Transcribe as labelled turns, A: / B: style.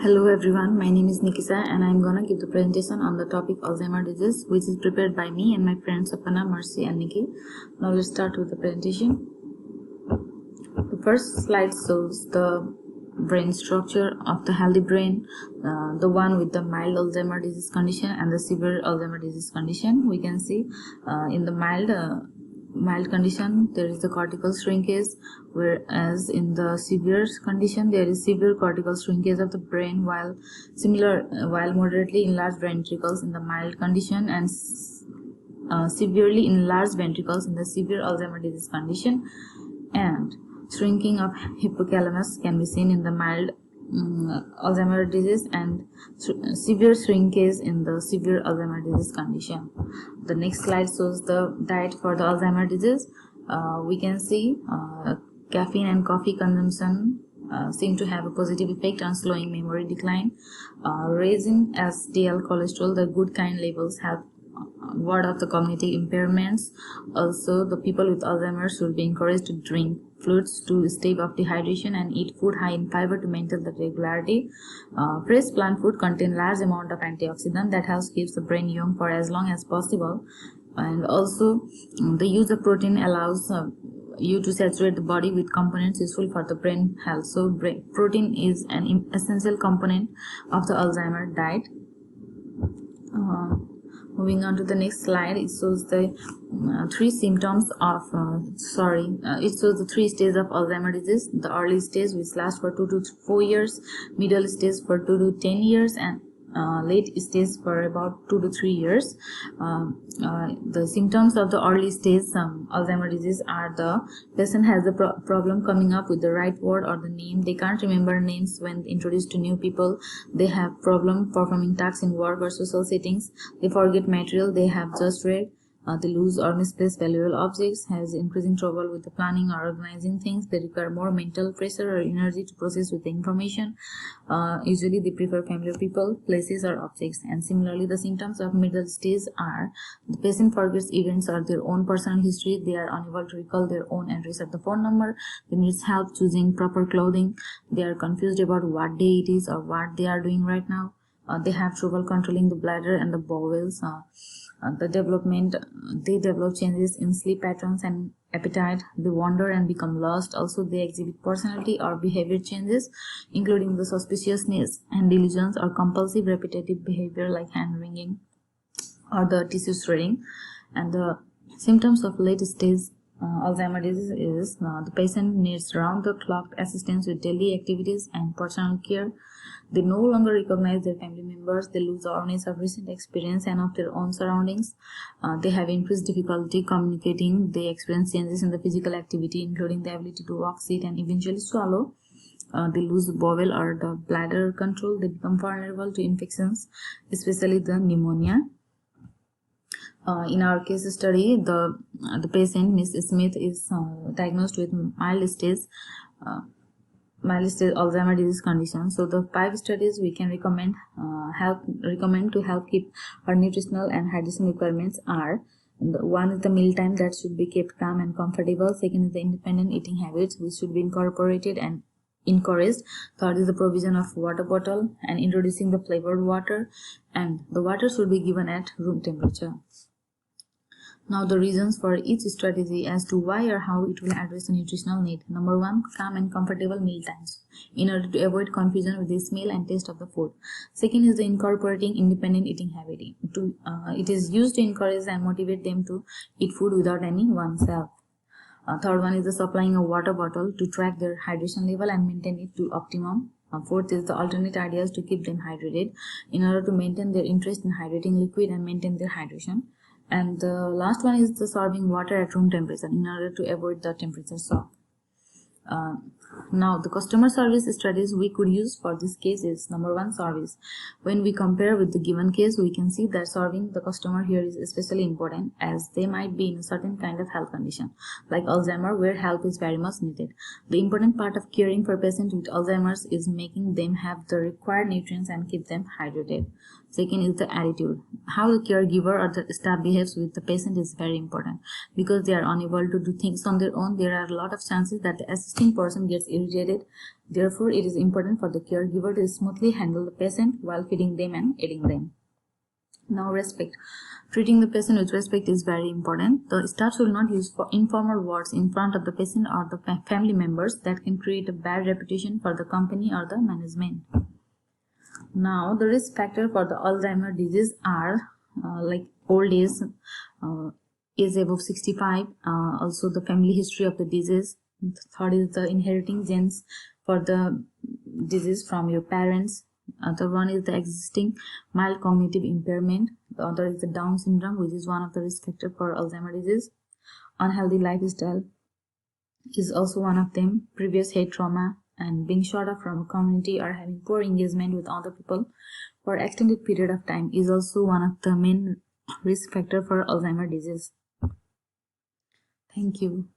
A: Hello everyone, my name is Nikisa and I'm gonna give the presentation on the topic Alzheimer's disease, which is prepared by me and my friends Sapana, Mercy and Nikki. Now let's start with the presentation. The first slide shows the brain structure of the healthy brain, the one with the mild Alzheimer's disease condition and the severe Alzheimer's disease condition. We can see in the mild condition there is the cortical shrinkage, whereas in the severe condition there is severe cortical shrinkage of the brain, while moderately enlarged ventricles in the mild condition and severely enlarged ventricles in the severe Alzheimer's disease condition, and shrinking of hypothalamus can be seen in the mild Alzheimer's disease and severe shrinkage in the severe Alzheimer's disease condition. The next slide shows the diet for the Alzheimer's disease. We can see caffeine and coffee consumption seem to have a positive effect on slowing memory decline. Raising SDL cholesterol, the good kind levels, help ward off the cognitive impairments. Also, the people with Alzheimer's should be encouraged to drink fluids to stave off dehydration and eat food high in fiber to maintain the regularity. Fresh plant food contain large amount of antioxidant that helps keep the brain young for as long as possible. And also, the use of protein allows you to saturate the body with components useful for the brain health. So, protein is an essential component of the Alzheimer's diet. Moving on to the next slide, it shows the three symptoms of it shows the three stages of Alzheimer's disease: the early stage, which lasts for 2 to 4 years, middle stage for 2 to 10 years, and late stage for about 2 to 3 years. The symptoms of the early stage Alzheimer's disease are: the patient has a problem coming up with the right word or the name. They can't remember names when introduced to new people. They have problem performing tasks in work or social settings. They forget material they have just read. They lose or misplace valuable objects, has increasing trouble with the planning or organizing things. They require more mental pressure or energy to process with the information. Usually they prefer familiar people, places or objects. And similarly, the symptoms of middle stage are: the patient forgets events or their own personal history. They are unable to recall their own address or the phone number. They need help choosing proper clothing. They are confused about what day it is or what they are doing right now. They have trouble controlling the bladder and the bowels. They develop changes in sleep patterns and appetite. They wander and become lost. Also, they exhibit personality or behavior changes, including the suspiciousness and delusions or compulsive repetitive behavior like hand wringing or the tissue shredding. And the symptoms of late stage Alzheimer's disease is the patient needs round-the-clock assistance with daily activities and personal care. They no longer recognize their family members. They lose awareness of recent experience and of their own surroundings. They have increased difficulty communicating. They experience changes in the physical activity, including the ability to walk, sit, and eventually swallow. They lose the bowel or the bladder control. They become vulnerable to infections, especially the pneumonia. In our case study, the patient, Miss Smith, is diagnosed with mild stage Alzheimer's disease condition. So the 5 studies we can recommend to help keep our nutritional and hydration requirements are: one is the meal time that should be kept calm and comfortable. Second is the independent eating habits, which should be incorporated and encouraged. Third is the provision of water bottle and introducing the flavored water, and the water should be given at room temperature. Now the reasons for each strategy as to why or how it will address the nutritional need. Number 1, calm and comfortable meal times in order to avoid confusion with the smell and taste of the food. Second is the incorporating independent eating habit. It is used to encourage and motivate them to eat food without any oneself. Third one is the supplying a water bottle to track their hydration level and maintain it to optimum. Fourth is the alternate ideas to keep them hydrated in order to maintain their interest in hydrating liquid and maintain their hydration. And the last one is the serving water at room temperature in order to avoid the temperature shock. Now the customer service strategies we could use for this case is: number 1, service. When we compare with the given case, we can see that serving the customer here is especially important, as they might be in a certain kind of health condition like Alzheimer's, where help is very much needed. The important part of caring for patients with Alzheimer's is making them have the required nutrients and keep them hydrated. Second is the attitude. How the caregiver or the staff behaves with the patient is very important. Because they are unable to do things on their own, there are a lot of chances that the assistant existing person gets irritated. Therefore, it is important for the caregiver to smoothly handle the patient while feeding them and aiding them. Now, respect. Treating the patient with respect is very important. The staff should not use informal words in front of the patient or the family members that can create a bad reputation for the company or the management. Now, the risk factor for the Alzheimer's disease are like old age, age above 65, also the family history of the disease. The third is the inheriting genes for the disease from your parents. Other one is the existing mild cognitive impairment. The other is the Down syndrome, which is one of the risk factors for Alzheimer's disease. Unhealthy lifestyle is also one of them. Previous head trauma and being shut off from a community or having poor engagement with other people for extended period of time is also one of the main risk factor for Alzheimer's disease. Thank you.